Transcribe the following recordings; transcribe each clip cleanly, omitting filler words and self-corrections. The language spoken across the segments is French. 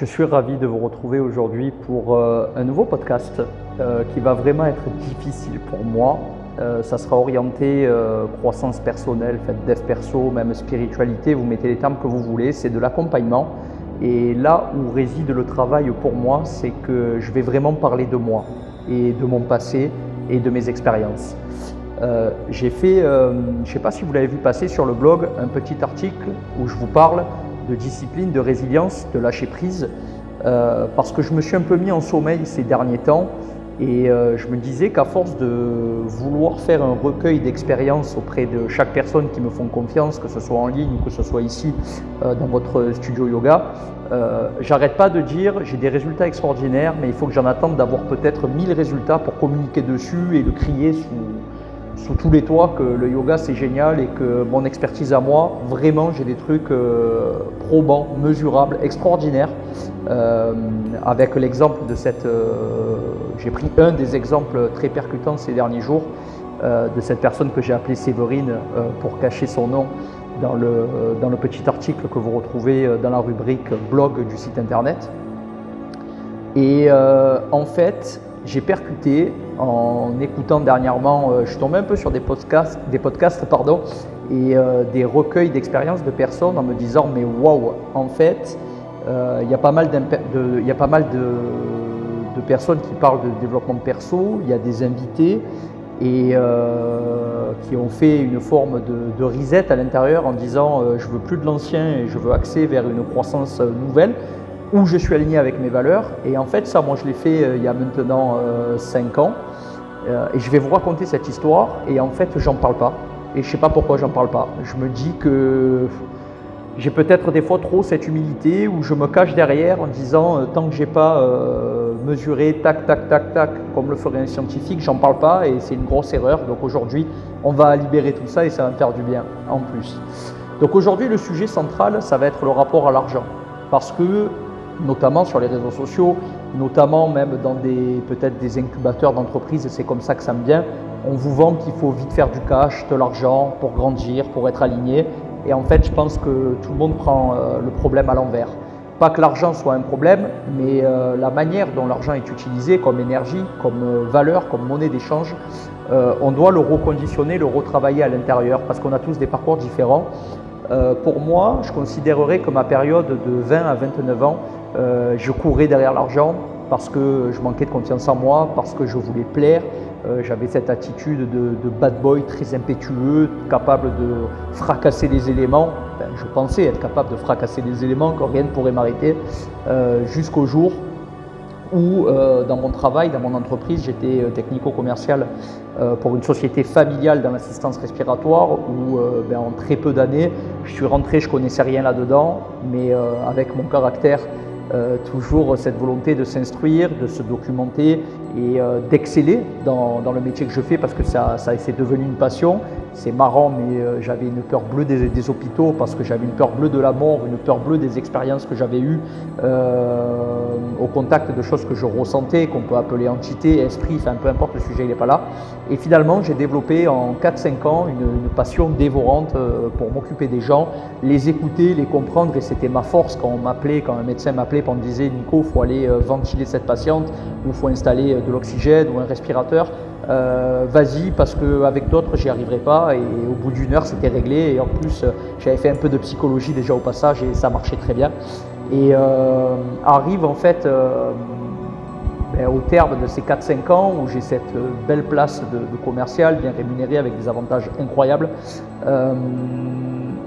Je suis ravi de vous retrouver aujourd'hui pour un nouveau podcast qui va vraiment être difficile pour moi. Ça sera orienté croissance personnelle, dev perso, même spiritualité, vous mettez les termes que vous voulez, c'est de l'accompagnement. Et là où réside le travail pour moi, c'est que je vais vraiment parler de moi et de mon passé et de mes expériences. J'ai fait, je ne sais pas si vous l'avez vu passer sur le blog, un petit article où je vous parle de discipline, de résilience, de lâcher prise, parce que je me suis un peu mis en sommeil ces derniers temps et je me disais qu'à force de vouloir faire un recueil d'expériences auprès de chaque personne qui me font confiance, que ce soit en ligne ou que ce soit ici dans votre studio yoga, j'arrête pas de dire j'ai des résultats extraordinaires, mais il faut que j'en attende d'avoir peut-être 1000 résultats pour communiquer dessus et le crier sous tous les toits que le yoga c'est génial et que mon expertise à moi, vraiment j'ai des trucs probants, mesurables, extraordinaires. Avec l'exemple de cette, j'ai pris un des exemples très percutants ces derniers jours de cette personne que j'ai appelée Séverine pour cacher son nom dans le petit article que vous retrouvez dans la rubrique blog du site internet. Et en fait, j'ai percuté en écoutant dernièrement, je suis tombé un peu sur des podcasts et des recueils d'expériences de personnes en me disant mais waouh, en fait, il y a pas mal de personnes qui parlent de développement perso, il y a des invités et qui ont fait une forme de reset à l'intérieur en disant je veux plus de l'ancien et je veux axer vers une croissance nouvelle, où je suis aligné avec mes valeurs. Et en fait, ça, moi, je l'ai fait il y a maintenant 5 ans. Et je vais vous raconter cette histoire. Et en fait, j'en parle pas. Et je sais pas pourquoi j'en parle pas. Je me dis que j'ai peut-être des fois trop cette humilité où je me cache derrière en disant tant que j'ai pas mesuré tac, tac, tac, tac, comme le ferait un scientifique, j'en parle pas. Et c'est une grosse erreur. Donc aujourd'hui, on va libérer tout ça et ça va me faire du bien en plus. Donc aujourd'hui, le sujet central, ça va être le rapport à l'argent. Parce que notamment sur les réseaux sociaux, notamment même dans peut-être des incubateurs d'entreprises, et c'est comme ça que ça me vient, on vous vend qu'il faut vite faire du cash, de l'argent pour grandir, pour être aligné. Et en fait, je pense que tout le monde prend le problème à l'envers. Pas que l'argent soit un problème, mais la manière dont l'argent est utilisé comme énergie, comme valeur, comme monnaie d'échange, on doit le reconditionner, le retravailler à l'intérieur parce qu'on a tous des parcours différents. Pour moi, je considérerais que ma période de 20 à 29 ans, je courais derrière l'argent parce que je manquais de confiance en moi, parce que je voulais plaire. J'avais cette attitude de bad boy très impétueux, capable de fracasser les éléments. Je pensais être capable de fracasser les éléments, que rien ne pourrait m'arrêter, jusqu'au jour où dans mon travail, dans mon entreprise, j'étais technico-commercial pour une société familiale dans l'assistance respiratoire où en très peu d'années, je suis rentré, je ne connaissais rien là-dedans, mais avec mon caractère, toujours cette volonté de s'instruire, de se documenter et d'exceller dans le métier que je fais parce que c'est devenu une passion. C'est marrant, mais j'avais une peur bleue des hôpitaux parce que j'avais une peur bleue de la mort, une peur bleue des expériences que j'avais eues au contact de choses que je ressentais, qu'on peut appeler entité, esprit, enfin peu importe, le sujet il n'est pas là. Et finalement, j'ai développé en 4-5 ans une passion dévorante pour m'occuper des gens, les écouter, les comprendre, et c'était ma force quand un médecin m'appelait pour me disait Nico, il faut aller ventiler cette patiente, ou il faut installer de l'oxygène ou un respirateur. Vas-y, parce qu'avec d'autres j'y arriverai pas, et au bout d'une heure c'était réglé, et en plus j'avais fait un peu de psychologie déjà au passage et ça marchait très bien. Et arrive en fait au terme de ces 4-5 ans où j'ai cette belle place de commercial bien rémunéré avec des avantages incroyables,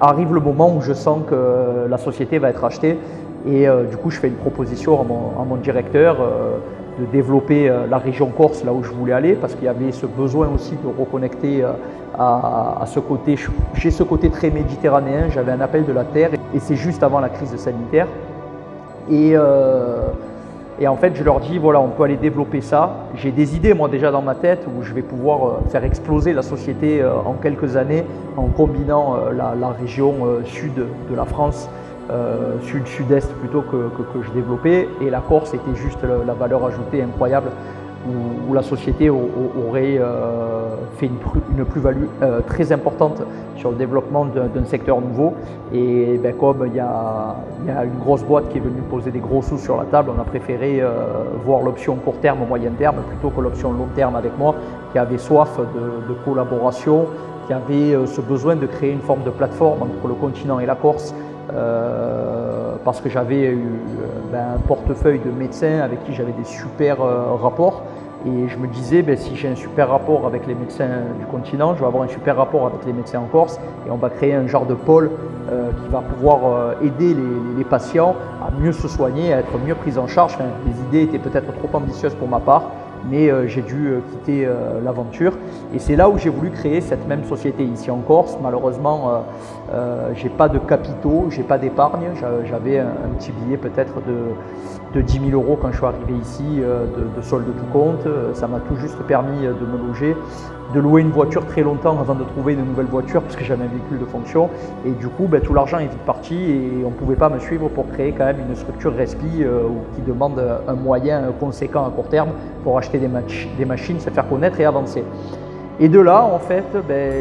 arrive le moment où je sens que la société va être rachetée et du coup je fais une proposition à mon directeur de développer la région Corse là où je voulais aller parce qu'il y avait ce besoin aussi de reconnecter à ce côté. J'ai ce côté très méditerranéen, j'avais un appel de la terre et c'est juste avant la crise sanitaire. Et en fait, je leur dis, voilà, on peut aller développer ça. J'ai des idées, moi, déjà dans ma tête, où je vais pouvoir faire exploser la société en quelques années en combinant la région sud de la France, sud-sud-est plutôt que je développais. Et la Corse était juste la valeur ajoutée incroyable où la société aurait fait une plus-value très importante sur le développement d'un secteur nouveau. Et comme il y a une grosse boîte qui est venue poser des gros sous sur la table, on a préféré voir l'option court terme au moyen terme plutôt que l'option long terme avec moi, qui avait soif de collaboration, qui avait ce besoin de créer une forme de plateforme entre le continent et la Corse, parce que j'avais eu un portefeuille de médecins avec qui j'avais des super rapports. Et je me disais, si j'ai un super rapport avec les médecins du continent, je vais avoir un super rapport avec les médecins en Corse et on va créer un genre de pôle qui va pouvoir aider les patients à mieux se soigner, à être mieux pris en charge. Enfin, les idées étaient peut-être trop ambitieuses pour ma part, mais j'ai dû quitter l'aventure. Et c'est là où j'ai voulu créer cette même société ici en Corse. Malheureusement, j'ai pas de capitaux, j'ai pas d'épargne. J'avais un petit billet peut-être de 10 000 € quand je suis arrivé ici, de solde de tout compte. Ça m'a tout juste permis de me loger, de louer une voiture très longtemps avant de trouver une nouvelle voiture parce que j'avais un véhicule de fonction. Et du coup, tout l'argent est vite parti et on ne pouvait pas me suivre pour créer quand même une structure respi qui demande un moyen conséquent à court terme pour acheter des machines, se faire connaître et avancer. Et de là, en fait,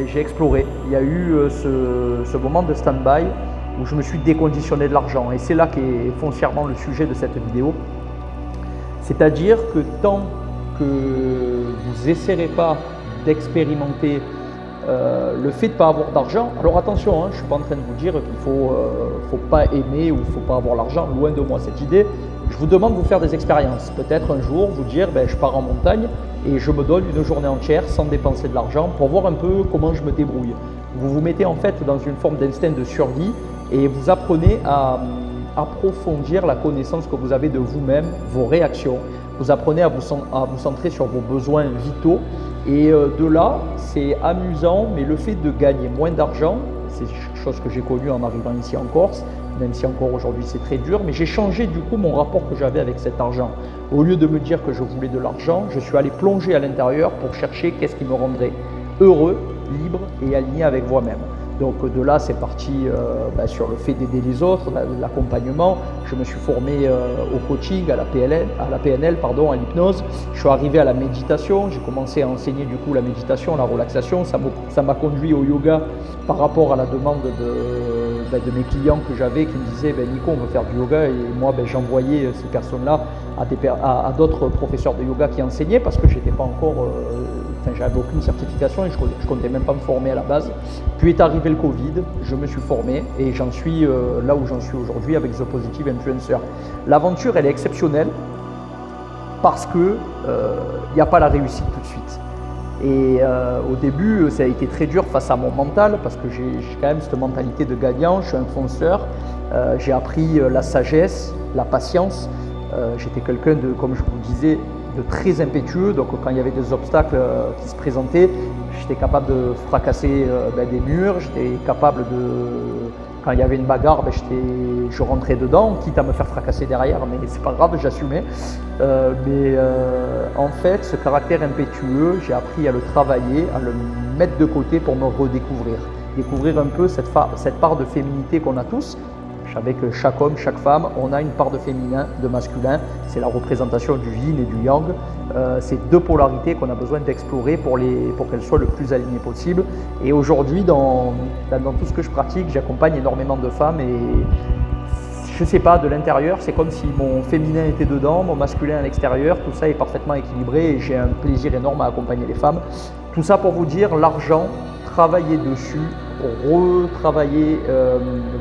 j'ai exploré. Il y a eu ce moment de stand-by où je me suis déconditionné de l'argent. Et c'est là qu'est foncièrement le sujet de cette vidéo. C'est-à-dire que tant que vous n'essaierez pas d'expérimenter le fait de ne pas avoir d'argent, alors attention, je ne suis pas en train de vous dire qu'il faut pas aimer ou il ne faut pas avoir l'argent, loin de moi cette idée. Je vous demande de vous faire des expériences. Peut-être un jour vous dire, je pars en montagne et je me donne une journée entière sans dépenser de l'argent pour voir un peu comment je me débrouille. Vous vous mettez en fait dans une forme d'instinct de survie et vous apprenez à approfondir la connaissance que vous avez de vous-même, vos réactions. Vous apprenez à vous centrer sur vos besoins vitaux. Et de là, c'est amusant, mais le fait de gagner moins d'argent, c'est quelque chose que j'ai connu en arrivant ici en Corse, même si encore aujourd'hui c'est très dur, mais j'ai changé du coup mon rapport que j'avais avec cet argent. Au lieu de me dire que je voulais de l'argent, je suis allé plonger à l'intérieur pour chercher qu'est-ce qui me rendrait heureux, libre et aligné avec moi-même. Donc de là, c'est parti sur le fait d'aider les autres, l'accompagnement. Je me suis formé au coaching, à la PNL, à l'hypnose. Je suis arrivé à la méditation. J'ai commencé à enseigner du coup la méditation, la relaxation. Ça m'a conduit au yoga par rapport à la demande de mes clients que j'avais qui me disaient Nico, on veut faire du yoga. Et moi, j'envoyais ces personnes-là à d'autres professeurs de yoga qui enseignaient parce que j'étais pas encore, j'avais aucune certification et je comptais même pas me former à la base. Puis est arrivé le Covid, je me suis formé et j'en suis là où j'en suis aujourd'hui avec The Positive Influencer. L'aventure, elle est exceptionnelle parce que il n'y a pas la réussite tout de suite. Et au début, ça a été très dur face à mon mental parce que j'ai quand même cette mentalité de gagnant, je suis un fonceur, j'ai appris la sagesse, la patience. J'étais quelqu'un de, comme je vous disais, de très impétueux, donc quand il y avait des obstacles qui se présentaient, j'étais capable de fracasser des murs, j'étais capable de, quand il y avait une bagarre, je rentrais dedans, quitte à me faire fracasser derrière, mais c'est pas grave, j'assumais. En fait, ce caractère impétueux, j'ai appris à le travailler, à le mettre de côté pour me redécouvrir, découvrir un peu cette part de féminité qu'on a tous. Avec chaque homme, chaque femme, on a une part de féminin, de masculin. C'est la représentation du yin et du yang. C'est deux polarités qu'on a besoin d'explorer pour qu'elles soient le plus alignées possible. Et aujourd'hui, dans tout ce que je pratique, j'accompagne énormément de femmes et je ne sais pas, de l'intérieur, c'est comme si mon féminin était dedans, mon masculin à l'extérieur. Tout ça est parfaitement équilibré et j'ai un plaisir énorme à accompagner les femmes. Tout ça pour vous dire, l'argent, travaillez dessus, retravailler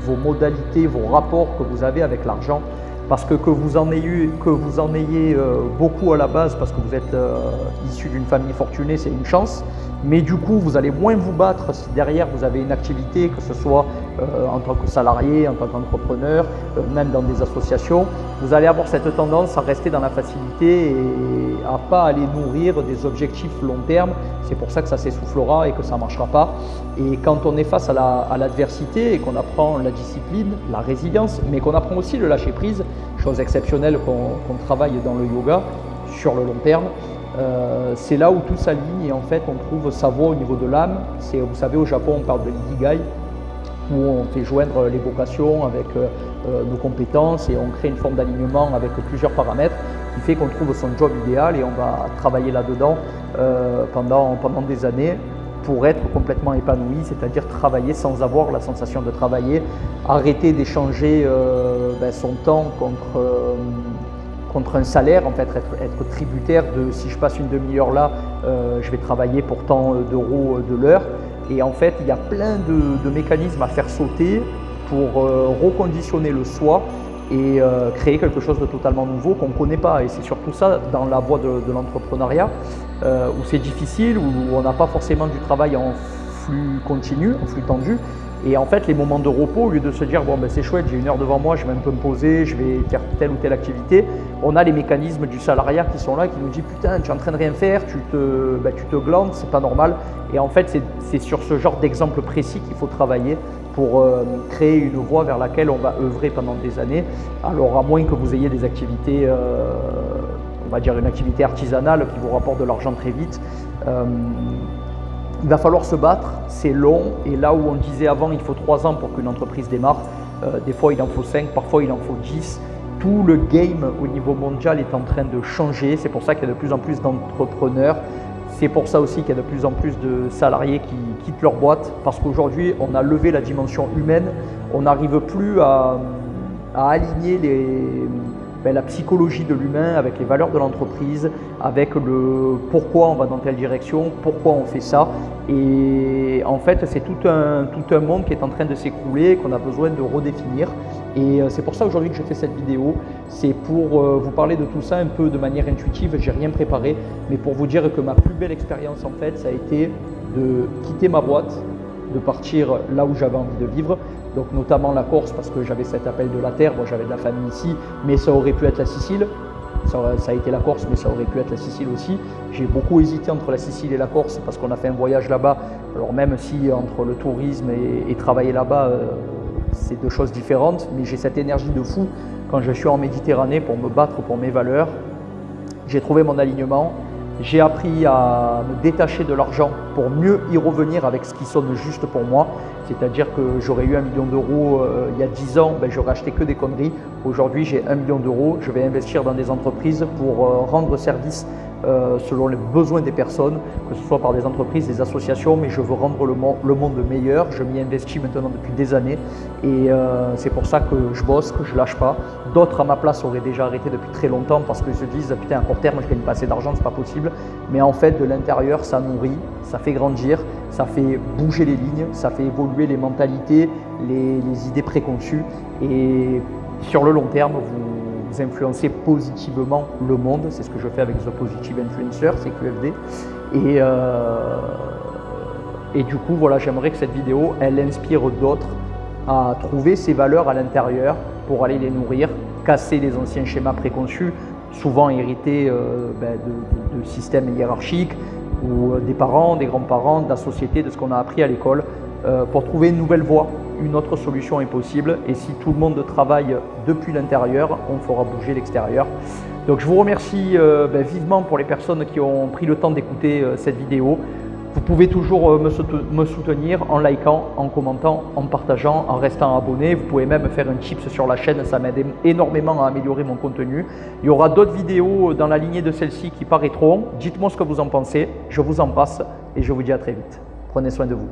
vos modalités, vos rapports que vous avez avec l'argent, parce que vous en ayez beaucoup à la base parce que vous êtes issu d'une famille fortunée, c'est une chance, mais du coup vous allez moins vous battre si derrière vous avez une activité, que ce soit en tant que salarié, en tant qu'entrepreneur, même dans des associations. Vous allez avoir cette tendance à rester dans la facilité et à ne pas aller nourrir des objectifs long terme. C'est pour ça que ça s'essoufflera et que ça ne marchera pas. Et quand on est face à l'adversité et qu'on apprend la discipline, la résilience, mais qu'on apprend aussi le lâcher prise, chose exceptionnelle qu'on travaille dans le yoga sur le long terme, c'est là où tout s'aligne et en fait on trouve sa voie au niveau de l'âme. Vous savez, au Japon on parle de l'ikigai, où on fait joindre les vocations avec nos compétences et on crée une forme d'alignement avec plusieurs paramètres. qui fait qu'on trouve son job idéal et on va travailler là-dedans pendant des années pour être complètement épanoui, c'est-à-dire travailler sans avoir la sensation de travailler, arrêter d'échanger son temps contre un salaire, en fait, être tributaire de si je passe une demi-heure là, je vais travailler pour tant d'euros de l'heure. Et en fait, il y a plein de mécanismes à faire sauter pour reconditionner le soi et créer quelque chose de totalement nouveau qu'on ne connaît pas. Et c'est surtout ça dans la voie de l'entrepreneuriat, où c'est difficile, où on n'a pas forcément du travail en flux continu, en flux tendu. Et en fait, les moments de repos, au lieu de se dire bon ben c'est chouette, j'ai une heure devant moi, je vais un peu me poser, je vais faire telle ou telle activité, on a les mécanismes du salariat qui sont là, qui nous disent putain, tu es en train de rien faire, tu te glandes, c'est pas normal. Et en fait, c'est sur ce genre d'exemple précis qu'il faut travailler pour créer une voie vers laquelle on va œuvrer pendant des années. Alors à moins que vous ayez des activités, on va dire une activité artisanale qui vous rapporte de l'argent très vite. Il va falloir se battre, c'est long, et là où on disait avant il faut 3 ans pour qu'une entreprise démarre, des fois il en faut 5, parfois il en faut 10. Tout le game au niveau mondial est en train de changer, c'est pour ça qu'il y a de plus en plus d'entrepreneurs, c'est pour ça aussi qu'il y a de plus en plus de salariés qui quittent leur boîte, parce qu'aujourd'hui on a levé la dimension humaine, on n'arrive plus à aligner la psychologie de l'humain avec les valeurs de l'entreprise, avec le pourquoi on va dans telle direction, pourquoi on fait ça. Et en fait, c'est tout un monde qui est en train de s'écrouler, qu'on a besoin de redéfinir. Et c'est pour ça aujourd'hui que je fais cette vidéo. C'est pour vous parler de tout ça un peu de manière intuitive. J'ai rien préparé, mais pour vous dire que ma plus belle expérience en fait, ça a été de quitter ma boîte, de partir là où j'avais envie de vivre, donc notamment la Corse parce que j'avais cet appel de la terre, moi j'avais de la famille ici, mais ça aurait pu être la Sicile, ça a été la Corse mais ça aurait pu être la Sicile aussi. J'ai beaucoup hésité entre la Sicile et la Corse parce qu'on a fait un voyage là-bas, alors même si entre le tourisme et travailler là-bas c'est deux choses différentes, mais j'ai cette énergie de fou quand je suis en Méditerranée pour me battre pour mes valeurs. J'ai trouvé mon alignement. J'ai appris à me détacher de l'argent pour mieux y revenir avec ce qui sonne juste pour moi. C'est-à-dire que j'aurais eu 1 million d'euros il y a 10 ans, j'aurais acheté que des conneries. Aujourd'hui, j'ai 1 million d'euros. Je vais investir dans des entreprises pour rendre service selon les besoins des personnes, que ce soit par des entreprises, des associations, mais je veux rendre le monde meilleur. Je m'y investis maintenant depuis des années et c'est pour ça que je bosse, que je lâche pas. D'autres à ma place auraient déjà arrêté depuis très longtemps parce qu'ils se disent putain, à court terme, je gagne pas assez d'argent, c'est pas possible. Mais en fait, de l'intérieur, ça nourrit, ça fait grandir, ça fait bouger les lignes, ça fait évoluer les mentalités, les idées préconçues et sur le long terme, vous influencez positivement le monde. C'est ce que je fais avec The Positive Influencer, c'est QFD. Et du coup, voilà, j'aimerais que cette vidéo, elle inspire d'autres à trouver ces valeurs à l'intérieur pour aller les nourrir, casser les anciens schémas préconçus, souvent hérités de systèmes hiérarchiques ou des parents, des grands-parents, de la société, de ce qu'on a appris à l'école, pour trouver une nouvelle voie. Une autre solution est possible et si tout le monde travaille depuis l'intérieur, on fera bouger l'extérieur. Donc je vous remercie vivement pour les personnes qui ont pris le temps d'écouter cette vidéo. Vous pouvez toujours me soutenir en likant, en commentant, en partageant, en restant abonné. Vous pouvez même faire un tips sur la chaîne, ça m'aide énormément à améliorer mon contenu. Il y aura d'autres vidéos dans la lignée de celle-ci qui paraîtront. Dites-moi ce que vous en pensez, je vous embrasse et je vous dis à très vite. Prenez soin de vous.